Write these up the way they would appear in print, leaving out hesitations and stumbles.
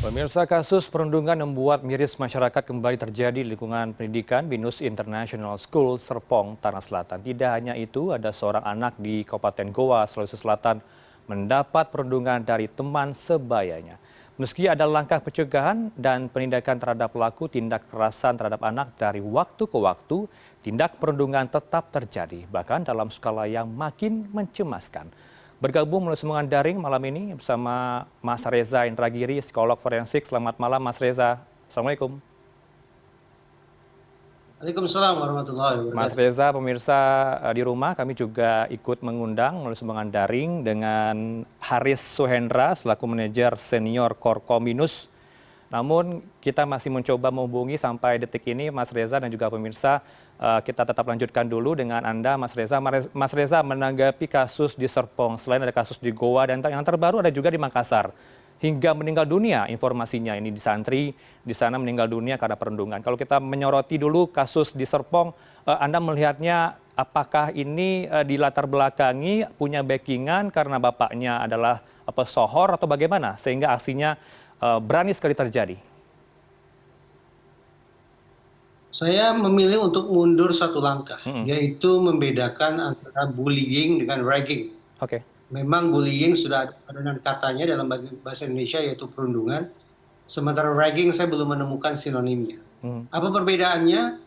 Pemirsa, kasus perundungan membuat miris masyarakat kembali terjadi di lingkungan pendidikan Binus International School Serpong, Tanah Selatan. Tidak hanya itu, ada seorang anak di Kabupaten Goa, Sulawesi Selatan mendapat perundungan dari teman sebayanya. Meski ada langkah pencegahan dan penindakan terhadap pelaku tindak kekerasan terhadap anak dari waktu ke waktu, tindak perundungan tetap terjadi, bahkan dalam skala yang makin mencemaskan. Bergabung melalui sambungan daring malam ini bersama Mas Reza Indragiri, psikolog forensik. Selamat malam Mas Reza. Assalamualaikum. Waalaikumsalam warahmatullahi Mas wabarakatuh. Reza, pemirsa di rumah, kami juga ikut mengundang melalui sambungan daring dengan Haris Suhendra selaku manajer senior Korkominus. Namun kita masih mencoba menghubungi sampai detik ini Mas Reza dan juga pemirsa. Kita tetap lanjutkan dulu dengan Anda Mas Reza. Mas Reza, menanggapi kasus di Serpong, selain ada kasus di Goa dan yang terbaru ada juga di Makassar. Hingga meninggal dunia informasinya ini di santri di sana meninggal dunia karena perundungan. Kalau kita menyoroti dulu kasus di Serpong, Anda melihatnya apakah ini dilatar belakangi punya backingan karena bapaknya adalah pesohor atau bagaimana sehingga aksinya berani sekali terjadi? Saya memilih untuk mundur satu langkah, Mm-mm. yaitu membedakan antara bullying dengan ragging. Oke. Memang bullying sudah ada padanan katanya dalam bahasa Indonesia yaitu perundungan, sementara ragging saya belum menemukan sinonimnya. Mm. Apa perbedaannya?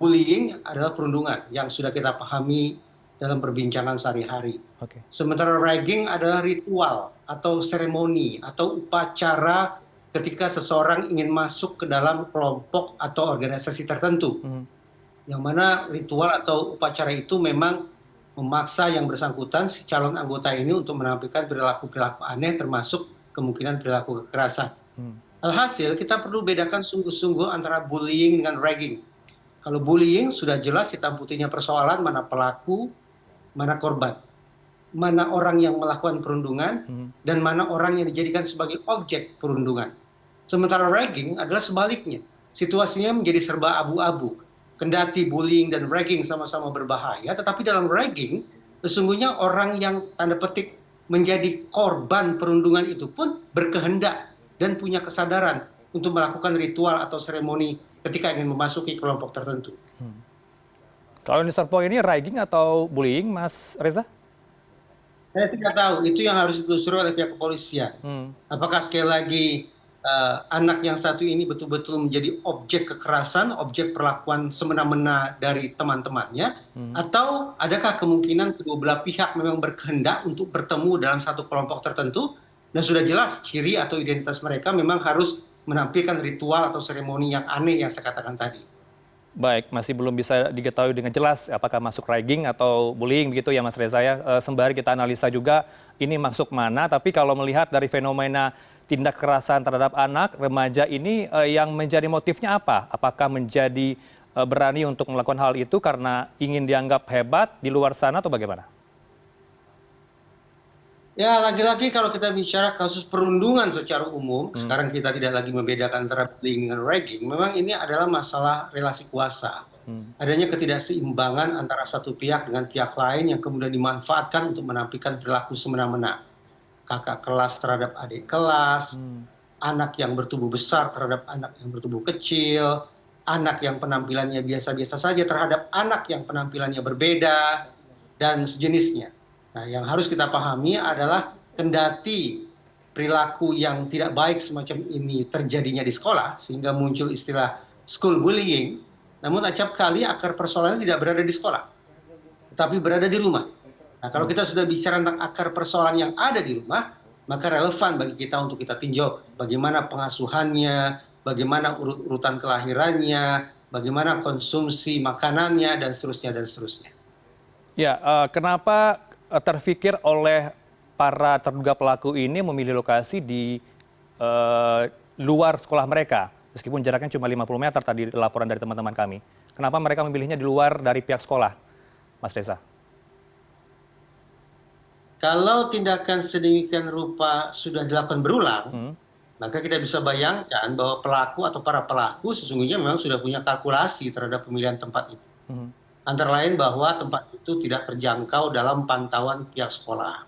Bullying adalah perundungan yang sudah kita pahami dalam perbincangan sehari-hari. Oke. Sementara ragging adalah ritual atau seremoni atau upacara ketika seseorang ingin masuk ke dalam kelompok atau organisasi tertentu, Mm. yang mana ritual atau upacara itu memang memaksa yang bersangkutan si calon anggota ini untuk menampilkan perilaku-perilaku aneh termasuk kemungkinan perilaku kekerasan. Mm. Alhasil kita perlu bedakan sungguh-sungguh antara bullying dengan ragging. Kalau bullying sudah jelas hitam putihnya persoalan mana pelaku, mana korban, mana orang yang melakukan perundungan, Mm. dan mana orang yang dijadikan sebagai objek perundungan. Sementara ragging adalah sebaliknya. Situasinya menjadi serba abu-abu. Kendati bullying dan ragging sama-sama berbahaya, tetapi dalam ragging, sesungguhnya orang yang tanda petik menjadi korban perundungan itu pun berkehendak dan punya kesadaran untuk melakukan ritual atau seremoni ketika ingin memasuki kelompok tertentu. Kalau di Serpong ini ragging atau bullying, Mas Reza? Saya tidak tahu, itu yang harus ditelusuri oleh pihak kepolisian. Hmm. Apakah sekali lagi anak yang satu ini betul-betul menjadi objek kekerasan, objek perlakuan semena-mena dari teman-temannya, atau adakah kemungkinan kedua belah pihak memang berkehendak untuk bertemu dalam satu kelompok tertentu, dan sudah jelas ciri atau identitas mereka memang harus menampilkan ritual atau seremoni yang aneh yang saya katakan tadi. Baik, masih belum bisa diketahui dengan jelas apakah masuk ragging atau bullying begitu ya Mas Reza ya. Sembari kita analisa juga ini masuk mana, tapi kalau melihat dari fenomena tindak kekerasan terhadap anak, remaja ini yang menjadi motifnya apa? Apakah menjadi berani untuk melakukan hal itu karena ingin dianggap hebat di luar sana atau bagaimana? Ya, lagi-lagi kalau kita bicara kasus perundungan secara umum, sekarang kita tidak lagi membedakan antara bullying dengan ragging, memang ini adalah masalah relasi kuasa. Adanya ketidakseimbangan antara satu pihak dengan pihak lain yang kemudian dimanfaatkan untuk menampilkan perilaku semena-mena. Kakak kelas terhadap adik kelas, anak yang bertubuh besar terhadap anak yang bertubuh kecil, anak yang penampilannya biasa-biasa saja terhadap anak yang penampilannya berbeda, dan sejenisnya. Nah, yang harus kita pahami adalah kendati perilaku yang tidak baik semacam ini terjadinya di sekolah, sehingga muncul istilah school bullying, namun acap kali akar persoalannya tidak berada di sekolah, tetapi berada di rumah. Nah, kalau kita sudah bicara tentang akar persoalan yang ada di rumah, maka relevan bagi kita untuk kita tinjau bagaimana pengasuhannya, bagaimana urut-urutan kelahirannya, bagaimana konsumsi makanannya, dan seterusnya, dan seterusnya. Ya, kenapa terfikir oleh para terduga pelaku ini memilih lokasi di luar sekolah mereka, meskipun jaraknya cuma 50 meter tadi laporan dari teman-teman kami. Kenapa mereka memilihnya di luar dari pihak sekolah, Mas Reza? Kalau tindakan sedemikian rupa sudah dilakukan berulang, maka kita bisa bayangkan bahwa pelaku atau para pelaku sesungguhnya memang sudah punya kalkulasi terhadap pemilihan tempat itu. Antara lain bahwa tempat itu tidak terjangkau dalam pantauan pihak sekolah.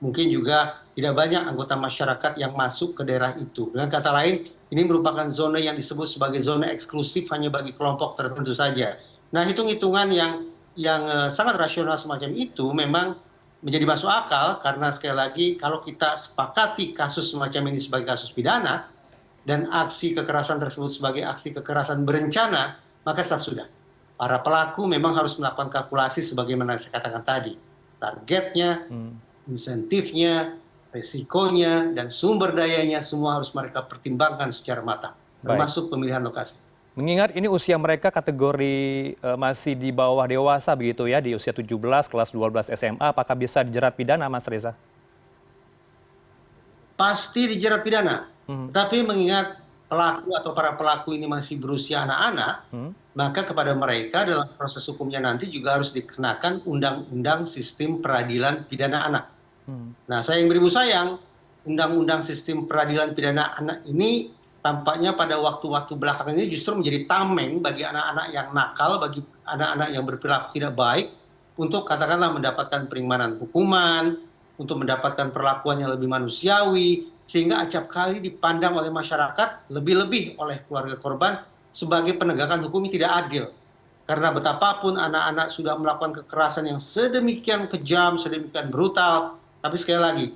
mungkin juga tidak banyak anggota masyarakat yang masuk ke daerah itu. Dengan kata lain, ini merupakan zona yang disebut sebagai zona eksklusif hanya bagi kelompok tertentu saja. Nah, hitung-hitungan yang sangat rasional semacam itu memang menjadi masuk akal karena sekali lagi kalau kita sepakati kasus semacam ini sebagai kasus pidana dan aksi kekerasan tersebut sebagai aksi kekerasan berencana, maka sah sudah. Para pelaku memang harus melakukan kalkulasi sebagaimana saya katakan tadi. Targetnya, insentifnya, resikonya, dan sumber dayanya semua harus mereka pertimbangkan secara matang, Baik. termasuk pemilihan lokasi. Mengingat ini usia mereka kategori masih di bawah dewasa begitu ya, di usia 17, kelas 12 SMA, apakah bisa dijerat pidana, Mas Reza? Pasti dijerat pidana. Mhm. Tetapi mengingat pelaku atau para pelaku ini masih berusia anak-anak, maka kepada mereka dalam proses hukumnya nanti juga harus dikenakan Undang-Undang Sistem Peradilan Pidana Anak. Nah, sayang beribu sayang, Undang-Undang Sistem Peradilan Pidana Anak ini tampaknya pada waktu-waktu belakangan ini justru menjadi tameng bagi anak-anak yang nakal, bagi anak-anak yang berperilaku tidak baik, untuk katakanlah mendapatkan peringanan hukuman, untuk mendapatkan perlakuan yang lebih manusiawi, sehingga acap kali dipandang oleh masyarakat, lebih-lebih oleh keluarga korban, sebagai penegakan hukum yang tidak adil. Karena betapapun anak-anak sudah melakukan kekerasan yang sedemikian kejam, sedemikian brutal, tapi sekali lagi,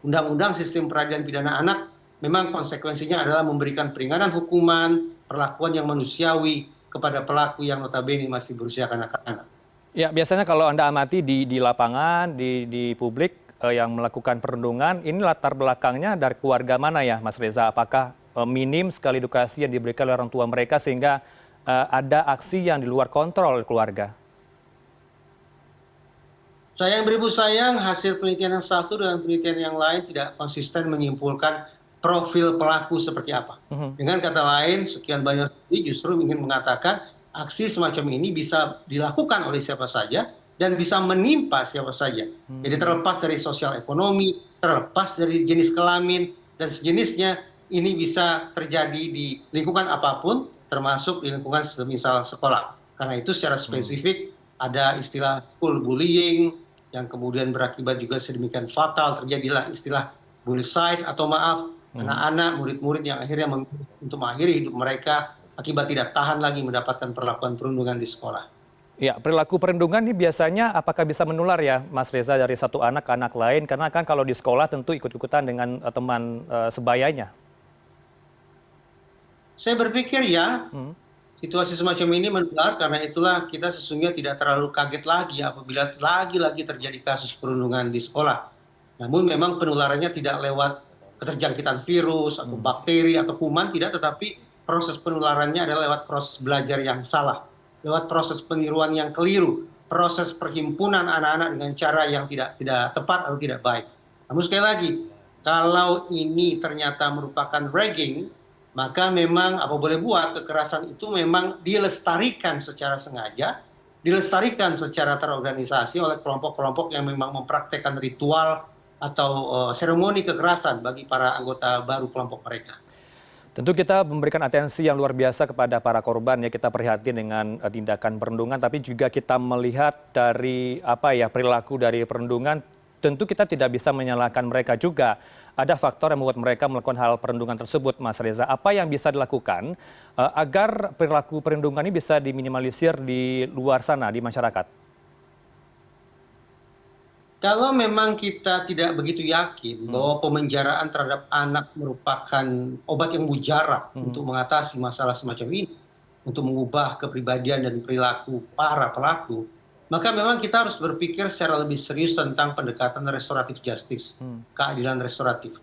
Undang-Undang Sistem Peradilan Pidana Anak memang konsekuensinya adalah memberikan peringanan hukuman, perlakuan yang manusiawi kepada pelaku yang notabene masih berusia kanak-kanak. Ya, biasanya kalau Anda amati di lapangan, di publik yang melakukan perundungan, ini latar belakangnya dari keluarga mana ya, Mas Reza? Apakah minim sekali edukasi yang diberikan oleh orang tua mereka sehingga ada aksi yang di luar kontrol keluarga? Sayang beribu sayang, hasil penelitian yang satu dengan penelitian yang lain tidak konsisten menyimpulkan profil pelaku seperti apa. Dengan kata lain, sekian banyak studi justru ingin mengatakan aksi semacam ini bisa dilakukan oleh siapa saja dan bisa menimpa siapa saja. Jadi terlepas dari sosial ekonomi, terlepas dari jenis kelamin dan sejenisnya, ini bisa terjadi di lingkungan apapun, termasuk di lingkungan semisal sekolah. Karena itu secara spesifik ada istilah school bullying yang kemudian berakibat juga sedemikian fatal, terjadilah istilah bullycide atau maaf anak-anak, murid-murid yang akhirnya memilih untuk mengakhiri hidup mereka akibat tidak tahan lagi mendapatkan perlakuan perundungan di sekolah. Ya, perilaku perundungan ini biasanya apakah bisa menular ya, Mas Reza, dari satu anak ke anak lain? Karena kan kalau di sekolah tentu ikut-ikutan dengan teman sebayanya. Saya berpikir ya, situasi semacam ini menular karena itulah kita sesungguhnya tidak terlalu kaget lagi apabila lagi-lagi terjadi kasus perundungan di sekolah. Namun memang penularannya tidak lewat keterjangkitan virus atau bakteri atau kuman, tidak, tetapi proses penularannya adalah lewat proses belajar yang salah, lewat proses peniruan yang keliru, proses perhimpunan anak-anak dengan cara yang tidak tepat atau tidak baik. Namun sekali lagi, kalau ini ternyata merupakan ragging, maka memang apa boleh buat, kekerasan itu memang dilestarikan secara sengaja, dilestarikan secara terorganisasi oleh kelompok-kelompok yang memang mempraktekkan ritual atau seremoni kekerasan bagi para anggota baru kelompok mereka. Tentu kita memberikan atensi yang luar biasa kepada para korban ya, kita prihatin dengan tindakan perundungan, tapi juga kita melihat dari perilaku dari perundungan, tentu kita tidak bisa menyalahkan mereka juga. Ada faktor yang membuat mereka melakukan hal perundungan tersebut, Mas Reza. Apa yang bisa dilakukan agar perilaku perundungan ini bisa diminimalisir di luar sana, di masyarakat? Kalau memang kita tidak begitu yakin bahwa pemenjaraan terhadap anak merupakan obat yang mujarab untuk mengatasi masalah semacam ini, untuk mengubah kepribadian dan perilaku para pelaku, maka memang kita harus berpikir secara lebih serius tentang pendekatan restoratif justice, keadilan restoratif.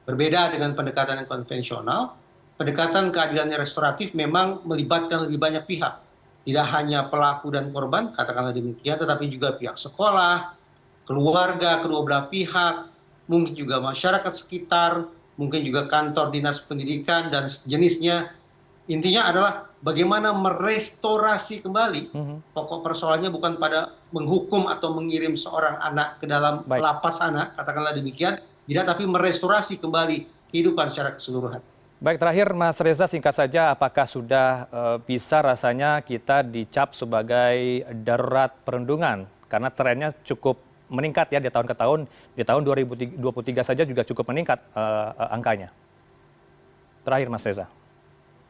Berbeda dengan pendekatan yang konvensional, pendekatan keadilan restoratif memang melibatkan lebih banyak pihak. Tidak hanya pelaku dan korban, katakanlah demikian, tetapi juga pihak sekolah, keluarga, kedua belah pihak, mungkin juga masyarakat sekitar, mungkin juga kantor dinas pendidikan dan sejenisnya. Intinya adalah bagaimana merestorasi kembali. Pokok persoalannya bukan pada menghukum atau mengirim seorang anak ke dalam lapas anak, katakanlah demikian, tidak, tapi merestorasi kembali kehidupan secara keseluruhan. Baik, terakhir Mas Reza, singkat saja, apakah sudah bisa rasanya kita dicap sebagai darurat perundungan? Karena trennya cukup meningkat ya di tahun ke tahun. Di tahun 2023 saja juga cukup meningkat angkanya. Terakhir Mas Reza.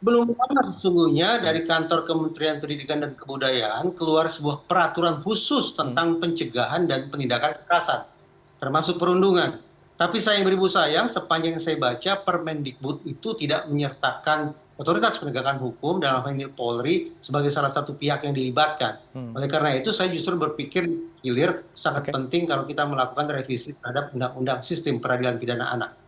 Belum lama sesungguhnya dari kantor Kementerian Pendidikan dan Kebudayaan keluar sebuah peraturan khusus tentang pencegahan dan penindakan kekerasan, termasuk perundungan. Tapi sayang beribu sayang, sepanjang yang saya baca, Permendikbud itu tidak menyertakan otoritas penegakan hukum dalam hal ini Polri sebagai salah satu pihak yang dilibatkan. Oleh karena itu, saya justru berpikir hilir sangat penting kalau kita melakukan revisi terhadap Undang-Undang Sistem Peradilan Pidana Anak.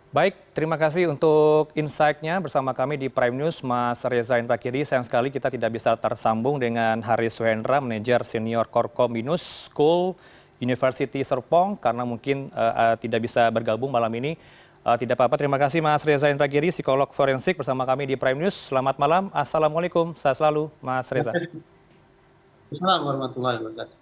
Baik, terima kasih untuk insight-nya bersama kami di Prime News, Mas Reza Indragiri. Sayang sekali kita tidak bisa tersambung dengan Haris Suhendra, manajer senior Korkominus School University Serpong, karena mungkin tidak bisa bergabung malam ini. Tidak apa-apa, terima kasih Mas Reza Indragiri, psikolog forensik bersama kami di Prime News. Selamat malam, Assalamualaikum, sehat selalu Mas Reza. Assalamualaikum warahmatullahi wabarakatuh.